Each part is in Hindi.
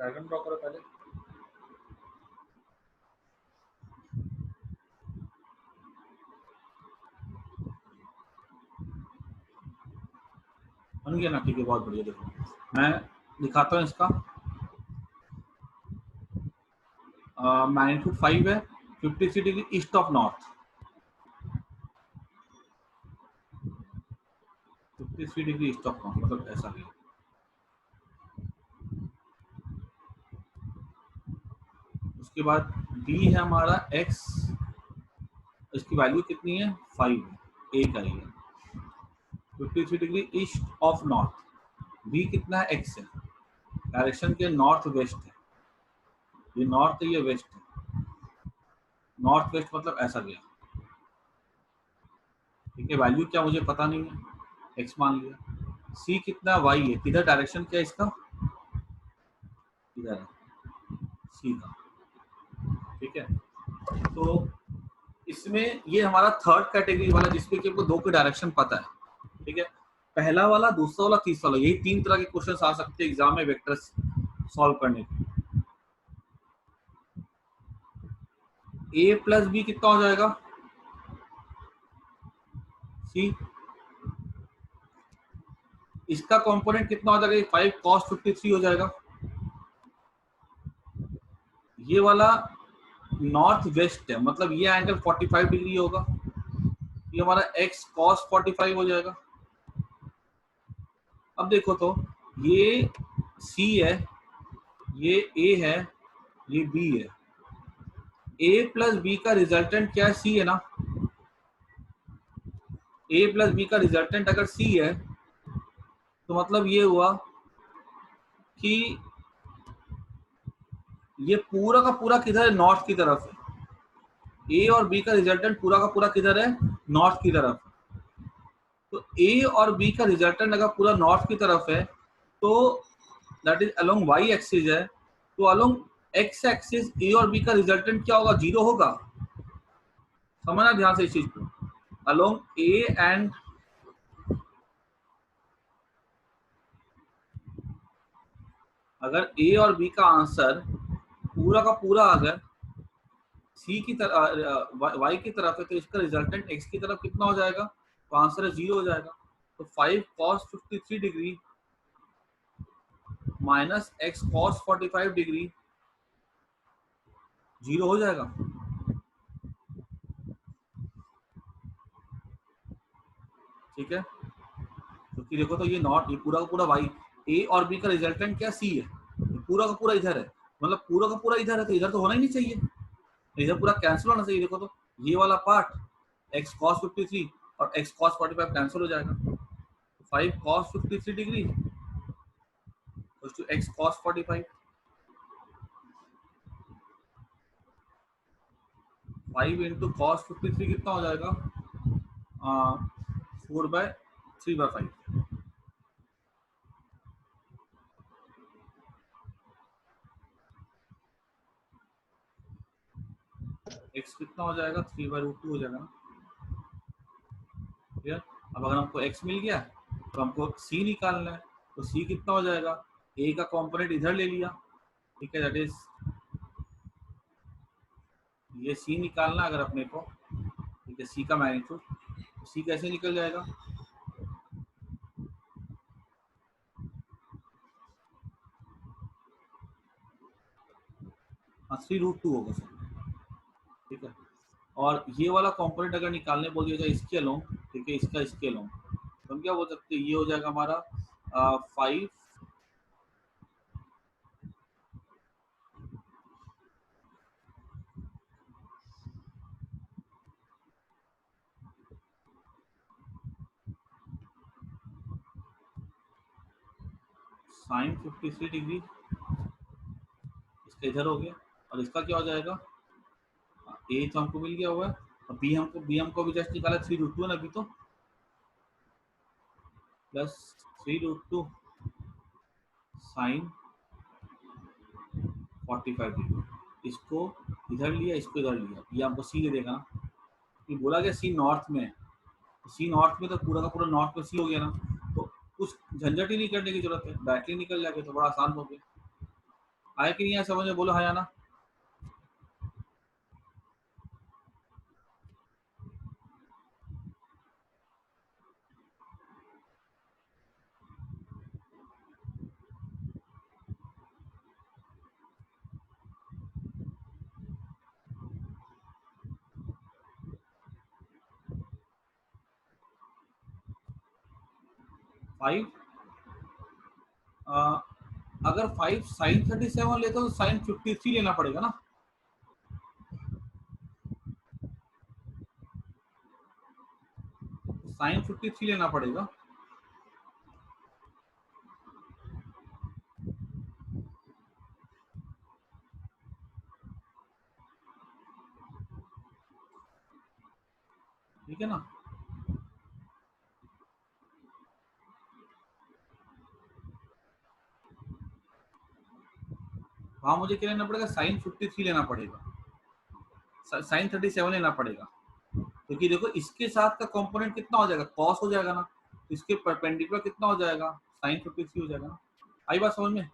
डायग्राम ड्रॉ करो पहले। बन गया ना? ठीक है, बहुत बढ़िया। देखो मैं दिखाता हूँ इसका। मैग्नीट्यूड 5 है, 53 degree east of north. 53 degree east of north मतलब ऐसा है। उसके बाद b है हमारा x, इसकी वैल्यू कितनी है? 5 है, a का ही है। 53 degree east of north, b कितना है? x है। डायरेक्शन के नॉर्थ वेस्ट है, ये नॉर्थ है, ये वेस्ट है। नॉर्थ वेस्ट मतलब ऐसा गया। ठीक है, वैल्यू क्या मुझे पता नहीं है, x मान लिया। c कितना? y है। किधर डायरेक्शन क्या है इसका? इधर है, c का। ठीक है, तो इसमें ये हमारा थर्ड कैटेगरी वाला जिसमें कि आपको दो के डायरेक्शन पता है। ठीक है, पहला वाला, दूसरा वाला, तीसरा वाला, यही 3 तरह के क्वेश्चन आ सकते हैं एग्जाम में वेक्टर्स सॉल्व करने के। a प्लस बी कितना हो जाएगा? c। इसका कंपोनेंट कितना हो जाएगा? 5 cos 53 हो जाएगा। ये वाला नॉर्थ वेस्ट है, मतलब ये एंगल 45 डिग्री होगा। ये हमारा x cos 45 हो जाएगा। अब देखो तो ये c है, ये a है, ये b है। a प्लस बी का रिजल्टेंट क्या है? c है ना। a प्लस बी का रिजल्टेंट अगर c है तो मतलब ये हुआ कि ये पूरा का पूरा किधर है? नॉर्थ की तरफ है। a और b का रिजल्टेंट पूरा का पूरा किधर है? नॉर्थ की तरफ। तो a और b का रिजल्टेंट अगर पूरा नॉर्थ की तरफ है तो that is along y axis है, तो अलोंग x एक्सिस a और b का रिजल्टेंट क्या होगा? 0 होगा। समझना ध्यान से इस चीज को। अलोंग a एंड अगर a और b का आंसर पूरा का पूरा अगर c की तरफ y की तरफ है तो इसका रिजल्टेंट x की तरफ कितना हो जाएगा? तो आंसर है 0 हो जाएगा। तो 5 cos 53 degree minus x cos 45 degree 0 हो जाएगा। ठीक है, क्योंकि देखो तो ये नॉट, ये पूरा का पूरा y, a और b का रिजल्टेंट क्या? c है, पूरा का पूरा इधर है, मतलब पूरा का पूरा इधर है, तो इधर तो होना ही नहीं चाहिए, इधर पूरा कैंसिल होना चाहिए। देखो तो ये वाला पार्ट x cos 53 और x cos 45 कैंसिल हो जाएगा। 5 cos 53 degree to x cos 45। 5 into cos 53 कितना हो जाएगा? 4/3/5। x कितना हो जाएगा? 3/√2 हो जाएगा ना। ठीक है, अब अगर हमको x मिल गया तो हमको c निकालना है, तो c कितना हो जाएगा? a का कंपोनेंट इधर ले लिया। ठीक है, दैट इज ये c निकालना अगर अपने को। ठीक है, c का मैग्नीट्यूड, तो c कैसे निकल जाएगा? हाँ, 3√2 होगा सर। ठीक है, और ये वाला कंपोनेंट अगर निकालने बोल दिया जाए इसके अलोंग, ठीक है, इसका इसके अलोंग, तो हम क्या बोल सकते हैं? ये हो जाएगा हमारा 5 sin 53 डिग्री, इसका इधर हो गया, और इसका क्या हो जाएगा? a तो हमको मिल गया हुआ है, और b हमको भी जस्ट निकाला 3√2 है ना अभी तो, प्लस 3√2 साइन 45 डिग्री। इसको इधर लिया, इसको इधर लिया, ये हमको सी दे देगा ना। ये बोला गया सी नॉर्थ में है, सी नॉर्थ में तो पूरा का पूरा नॉर्थ में सी हो गया ना, तो कुछ झंझट ही नहीं करने की जरूरत है, डायरेक्टली निकल जाएगा, तो बड़ा आसान हो गया। आया कि नहीं आया समझ में, बोलो हाँ या ना। 5 अगर 5 साइन 37 लेते हो तो साइन 53 लेना पड़ेगा ना। साइन 53 लेना पड़ेगा। ठीक है ना। वहां मुझे क्या लेना पड़ेगा, साइन 53 लेना पड़ेगा, साइन 37 लेना पड़ेगा, क्योंकि देखो इसके साथ का कंपोनेंट कितना हो जाएगा, कॉस हो जाएगा ना, इसके परपेंडिकुलर कितना हो जाएगा, साइन 53 हो जाएगा ना। आई बात समझ में।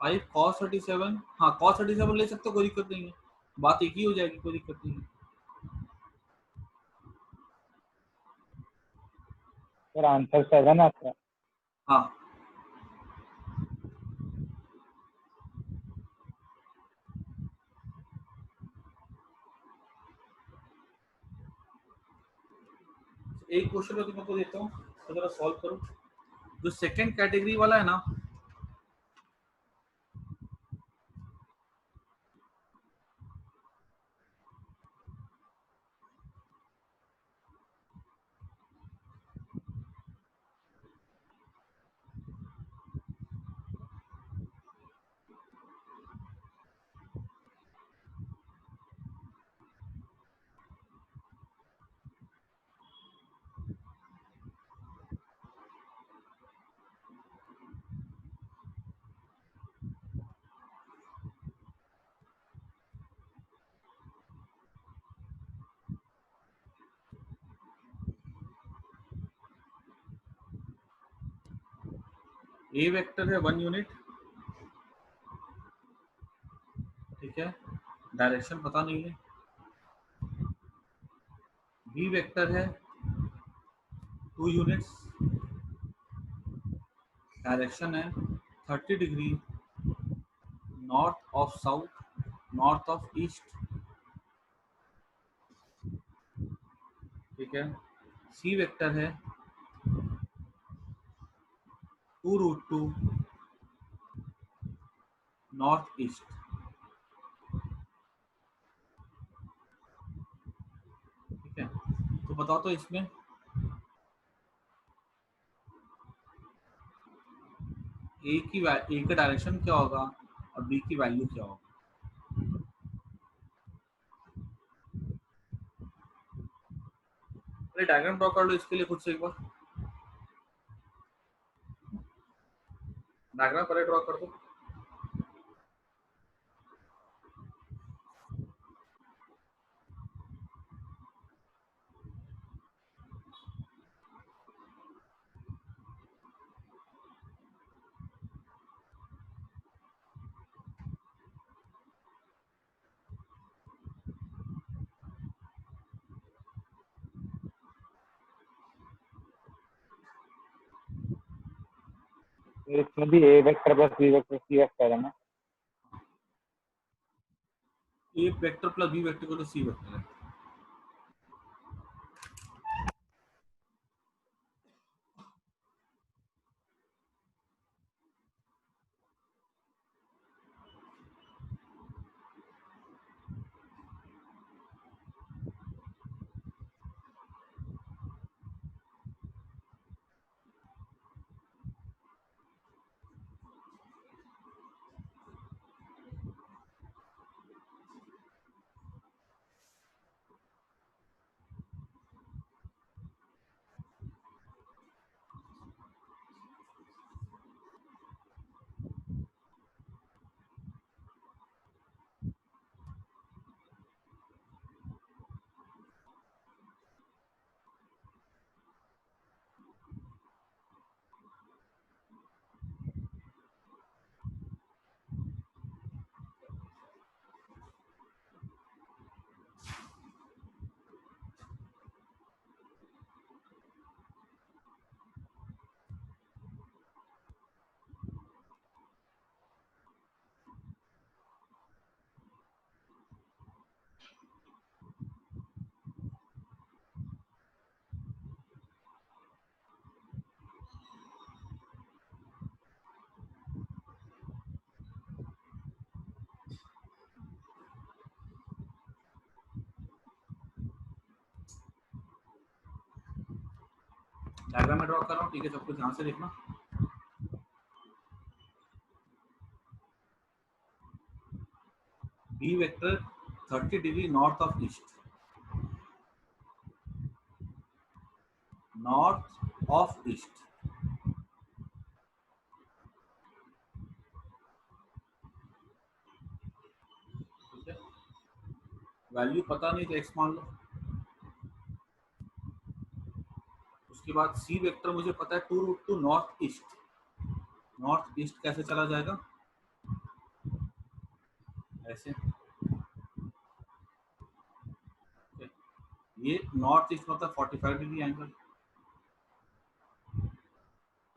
5 cos 37, हाँ cos 37 ले सकते हो, कोई दिक्कत नहीं है, बात एक ही हो जाएगी, कोई दिक्कत नहीं है। सर आंसर 7 आता है। हाँ एक क्वेश्चन मैं तुमको देता हूँ, तो जरा सॉल्व करो। जो सेकंड कैटेगरी वाला है ना, ए वेक्टर है 1 यूनिट, ठीक है, डायरेक्शन पता नहीं है। बी वेक्टर है 2 यूनिट्स, डायरेक्शन है 30 degree, north of south, north of east, ठीक है। सी वेक्टर है 2√2, नॉर्थ ईस्ट, ठीक है। तो बताओ तो इसमें ए का डायरेक्शन क्या होगा और बी की वैल्यू क्या होगा। अरे डायग्राम ड्रॉ कर लो इसके लिए खुद से एक बार, डायग्राम पहले ड्रॉ कर दो। फिर इसमें भी A vector plus B vector C vector है ना। A vector plus B vector को तो सी वेक्टर है। डायग्राम में ड्रॉ कर रहा हूँ, ठीक है, सबको ध्यान से देखना। B vector 30 degree north of east, north of east, ठीक है, वैल्यू पता नहीं तो एक्स मान लो। उसके बाद सी वेक्टर मुझे पता है 2√2 नॉर्थ ईस्ट, नॉर्थ ईस्ट कैसे चला जाएगा, ऐसे, ये नॉर्थ ईस्ट मतलब 45 डिग्री एंगल,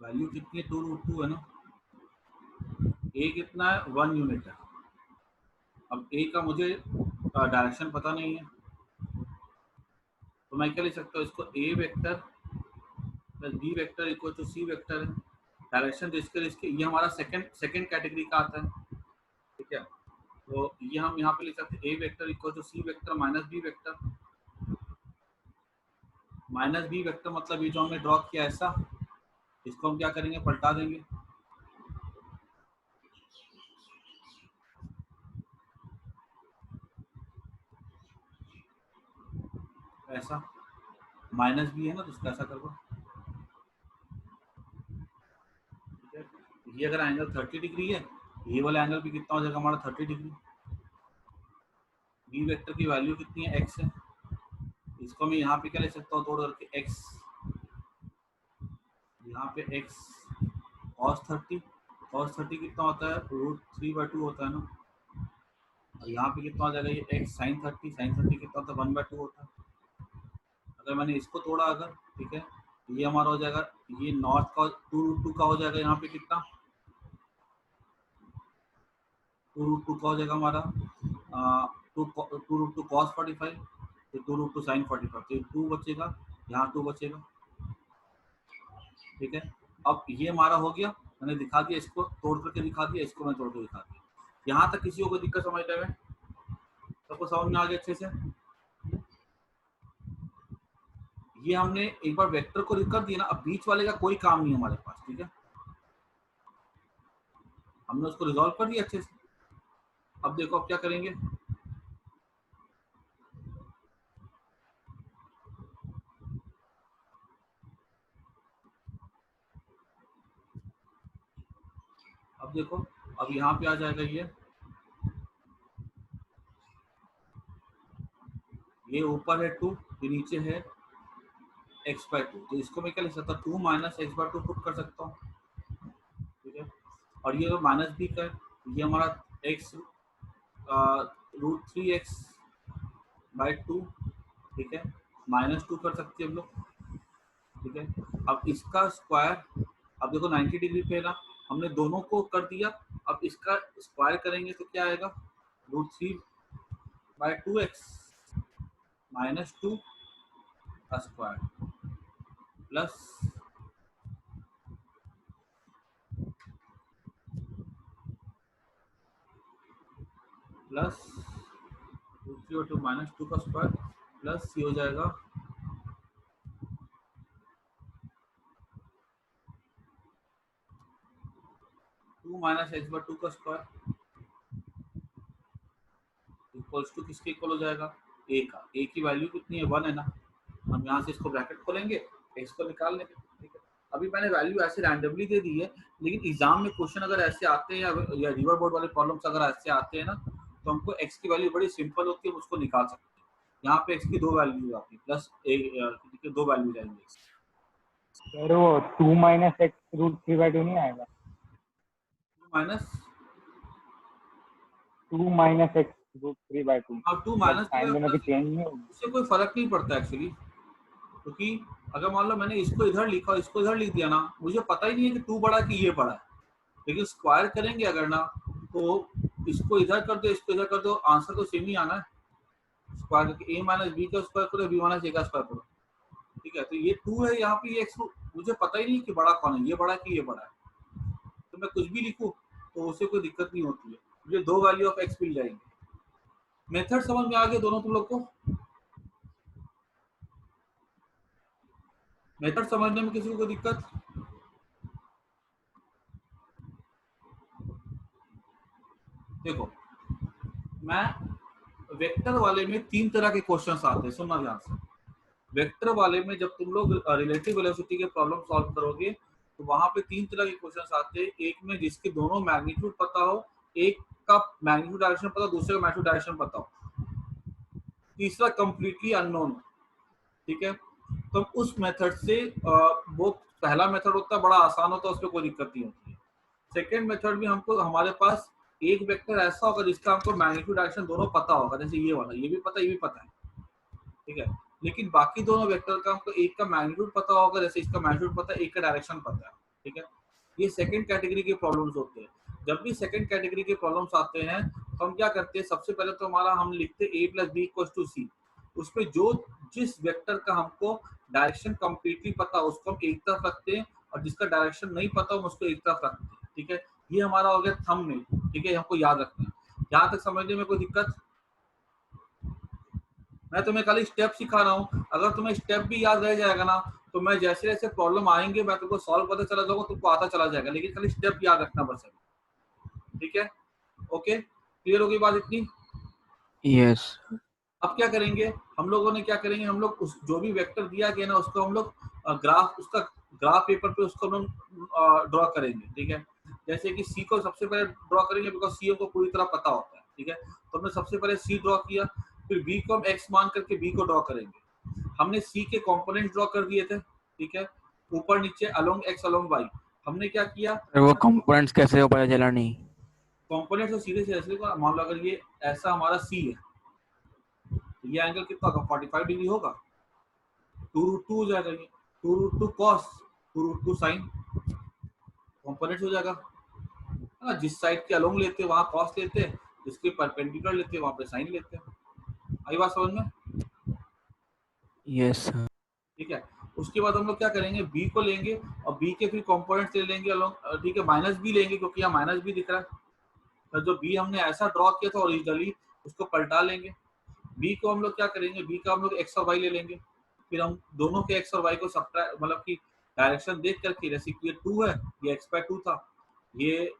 वैल्यू कितनी है 2√2 है ना, ए कितना है 1 यूनिट है। अब ए का मुझे डायरेक्शन पता नहीं है, तो मैं क्या लिख सकता हूँ इसको, A vector plus B vector equal to C vector है, डायरेक्शन तो इसके ये हमारा सेकंड कैटेगरी का आता है, ठीक है। तो ये हम यहाँ पे लिख सकते हैं A vector equal to C vector minus B vector, minus B vector मतलब ये जो हमने ड्रॉ किया ऐसा, इसको हम क्या करेंगे, पलटा देंगे, ऐसा, माइनस बी है ना तो उसका ऐसा कर दो, ठीक है। ये अगर एंगल 30 डिग्री है, ये वाला एंगल भी कितना हो जाएगा हमारा 30 डिग्री। बी वेक्टर की वैल्यू कितनी है, एक्स है, इसको मैं यहाँ पे क्या ले सकता हूँ, तोड़ करके एक्स, यहाँ पे एक्स cos 30 कितना होता है, √3/2 होता है ना, और यहाँ पे कितना हो जाएगा ये एक्स sin 30 कितना होता है 1/2 होता है। अगर मैंने इसको तोड़ा अगर, ठीक है, ये हमारा हो जाएगा, ये नॉर्थ का 2√2 का हो जाएगा, यहाँ पे कितना 2√2 का हो जाएगा हमारा 2√2 cos 45, तो 2√2 sin 45, तो 2 बचेगा, यहाँ 2 बचेगा, ठीक है। अब ये हमारा हो गया, मैंने दिखा दिया, इसको तोड़ करके दिखा दिया, इसको मैं तोड़ के दिखा दिया। यहाँ तक किसी को कोई दिक्कत समझने में, सबको समझ में आ गया अच्छे से। ये हमने एक बार वेक्टर को कर दिया ना, अब बीच वाले का कोई काम नहीं है हमारे पास, ठीक है, हमने उसको रिजॉल्व कर दिया अच्छे से। अब देखो अब क्या करेंगे, अब देखो, अब यहाँ पे आ जाएगा ये ऊपर है 2, ये नीचे है x/2, तो इसको मैं क्या लिख सकता हूँ, 2 माइनस x/2 पुट कर सकता हूँ, ठीक है। और ये माइनस बी का, ये हमारा x √3x/2, ठीक है, -2 कर सकते हैं हम लोग, ठीक है। अब इसका स्क्वायर, अब देखो 90 डिग्री पे ना, हमने दोनों को कर दिया, अब इसका स्क्वायर करेंगे तो क्या आएगा, √3/2x -2 का स्क्वायर प्लस √3/2 -2 का स्क्वायर प्लस ये हो जाएगा 2 माइनस x/2 का स्क्वायर इक्वल्स टू किसके इक्वल हो जाएगा, a का, a की वैल्यू कितनी है 1 है ना, हम यहाँ से इसको ब्रैकेट खोलेंगे, x को निकाल लेंगे, ठीक है। अभी मैंने वैल्यू ऐसे रैंडमली दे दी है, लेकिन एग्जाम में क्वेश्चन अगर ऐसे आते हैं या रिवर बोर्ड वाले प्रॉब्लम्स अगर ऐसे आते हैं ना, तो हमको x की वैल्यू बड़ी सिंपल होती है, हम उसको निकाल सकते हैं। यहाँ पे x की 2 वैल्यूज आती है, प्लस a 2 वैल्यूज आएंगे, सर वो 2 माइनस एक्स √3/2 नहीं आएगा, माइनस 2 माइनस एक्स √3/2 और 2 मतलब माइनस साइन दोनों की चेंज नहीं होगी। उससे कोई फर्क नहीं पड़ता एक्चुअली, क्योंकि अगर मान लो मैंने इसको इधर लिखा और इसको इधर लिख दिया ना, मुझे पता ही नहीं है कि 2 बड़ा कि ये बड़ा है, लेकिन स्क्वायर करेंगे अगर ना, तो इसको इधर कर दो, इसको इधर कर दो, आंसर तो सेम ही आना है, स्क्वायर करके a माइनस बी का स्क्वायर करो, b माइनस ए का स्क्वायर करो, ठीक है। तो ये 2 है यहाँ पे, ये x, मुझे पता ही नहीं कि बड़ा कौन है, ये बड़ा कि ये बड़ा है, तो मैं कुछ भी लिखूँ तो उससे कोई दिक्कत नहीं होती है, मुझे 2 वैल्यू ऑफ x मिल जाएंगे। मेथड समझ में आ गया दोनों तुम लोग को, मेथड समझने में किसी को कोई दिक्कत? देखो, मैं वेक्टर वाले में 3 तरह के क्वेश्चंस आते हैं, सुनना ध्यान से। वेक्टर वाले में जब तुम लोग रिलेटिव वेलोसिटी के प्रॉब्लम सॉल्व करोगे तो वहां पे 3 तरह के क्वेश्चंस आते हैं। एक में जिसके दोनों मैग्नीट्यूड पता हो, एक का मैग्नीट्यूड डायरेक्शन पता हो, दूसरे का मैग्नीट्यूड डायरेक्शन पता हो, तीसरा कंप्लीटली अननोन। ठीक है, तो उस मेथड से वो पहला मेथड होता है बड़ा आसान होता है, उस पर कोई दिक्कत नहीं होती है। सेकेंड मेथड में हमको हमारे पास एक वेक्टर ऐसा होगा जिसका हमको मैग्नीट्यूड डायरेक्शन दोनों पता होगा, जैसे ये वाला, ये भी पता, ये भी पता है। ठीक है, लेकिन बाकी दोनों वेक्टर का हमको एक का मैग्नीट्यूड पता होगा, जैसे इसका मैग्नीट्यूड पता है, एक का डायरेक्शन पता है। ठीक है, ये सेकंड कैटेगरी के प्रॉब्लम्स होते हैं। जब भी सेकंड कैटेगरी के प्रॉब्लम्स आते हैं तो हम क्या करते हैं, सबसे पहले तो हमारा हम लिखते हैं a plus B equal to C. उसमें जो जिस वेक्टर का हमको डायरेक्शन कंप्लीटली पता हो उसको हम एक तरफ रखते हैं, और जिसका डायरेक्शन नहीं पता हो उसको एक तरफ रखते हैं। ठीक है, ये हमारा हो गया थंबनेल। ठीक है, हमको याद रखना है। यहाँ तक समझने में कोई दिक्कत? मैं तुम्हें खाली स्टेप सिखा रहा हूँ, अगर तुम्हें स्टेप भी याद रह जाएगा ना तो मैं जैसे जैसे प्रॉब्लम आएंगे मैं तुमको सॉल्व करते चला जाऊंगा, तुमको आता चला जाएगा, लेकिन खाली स्टेप याद रखना बस है। ठीक है, ओके, क्लियर होगी बात इतनी? यस। अब क्या करेंगे हम लोगों ने, क्या करेंगे हम लोग, उस जो भी वेक्टर दिया गया ना उसको हम लोग ग्राफ, उसका ग्राफ पेपर पे उसको हम लोग ड्रॉ करेंगे। ठीक है, जैसे कि सी को सबसे पहले ड्रॉ करेंगे बिकॉज सी को पूरी तरह पता होता है। ठीक है, तो हमने सबसे पहले सी ड्रॉ किया, फिर बी को हम एक्स मान करके बी को ड्रॉ करेंगे। हमने सी के कंपोनेंट ड्रॉ कर दिए थे। ठीक है, ऊपर नीचे अलोंग एक्स अलोंग वाई। हमने क्या किया, वो कंपोनेंट्स कैसे हो पता चला नहीं। कंपोनेंट को सीधे से ऐसे, मान लो अगर ये ऐसा हमारा सी है, ये एंगल कितना होगा, 45 डिग्री होगा, 2√2 हो जाएगा, ये 2√2 कॉस, 2√2 साइन, कंपोनेंट हो जाएगा। जिस साइड के अलोंग लेते हैं वहां कॉस लेते हैं, जिसके परपेंडिकुलर लेते हैं वहां पे साइन लेते हैं। आई बात समझ में? यस। ठीक है, उसके बाद हम लोग क्या करेंगे, बी को लेंगे और बी के फिर कंपोनेंट्स ले लेंगे अलोंग। ठीक है, माइनस बी लेंगे क्योंकि यहाँ माइनस बी दिख रहा है, तो जो बी हमने ऐसा ड्रॉ किया था ओरिजिनली उसको पलटा लेंगे। बी को हम लोग क्या करेंगे, बी का हम लोग एक्स और वाई ले लेंगे, फिर हम दोनों के एक्स और वाई को सब्ट्रैक्ट, मतलब कि डायरेक्शन देख करके, जैसे कि ये 2 है, ये x/2 था, ये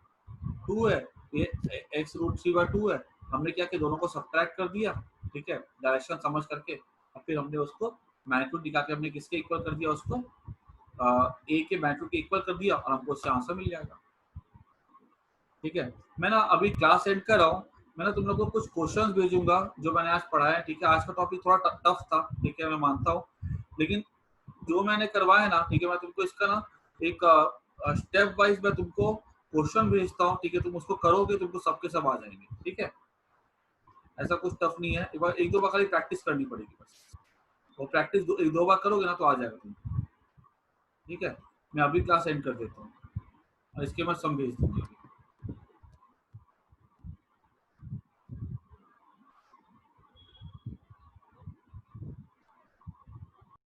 2 है, ये x√3/2 है, हमने क्या किया दोनों को सब्ट्रैक्ट कर दिया। ठीक है, डायरेक्शन समझ करके, और फिर हमने उसको मैग्नीट्यूड दिखा के हमने किसके इक्वल कर दिया, उसको ए के मैग्नीट्यूड के इक्वल कर दिया, और हमको उससे आंसर मिल जाएगा। ठीक है, मैं ना अभी क्लास एंड कर रहा हूँ, मैं ना तुम लोग को कुछ क्वेश्चंस भेजूंगा जो मैंने आज पढ़ाया है। ठीक है, आज का टॉपिक थोड़ा टफ था, ठीक है मैं मानता हूँ, लेकिन जो मैंने करवाया ना, ठीक है, मैं तुमको इसका ना एक स्टेप वाइज मैं तुमको क्वेश्चन भेजता हूँ। ठीक है, तुम उसको करोगे तुमको सबके सब आ जाएंगे। ठीक है, ऐसा कुछ टफ नहीं है, एक दो बार खाली प्रैक्टिस करनी पड़ेगी बस, वो प्रैक्टिस एक दो बार करोगे ना तो आ जाएगा तुमको। ठीक है, मैं अभी क्लास एंड कर देता हूँ और इसके बाद सम भेज दूंगी।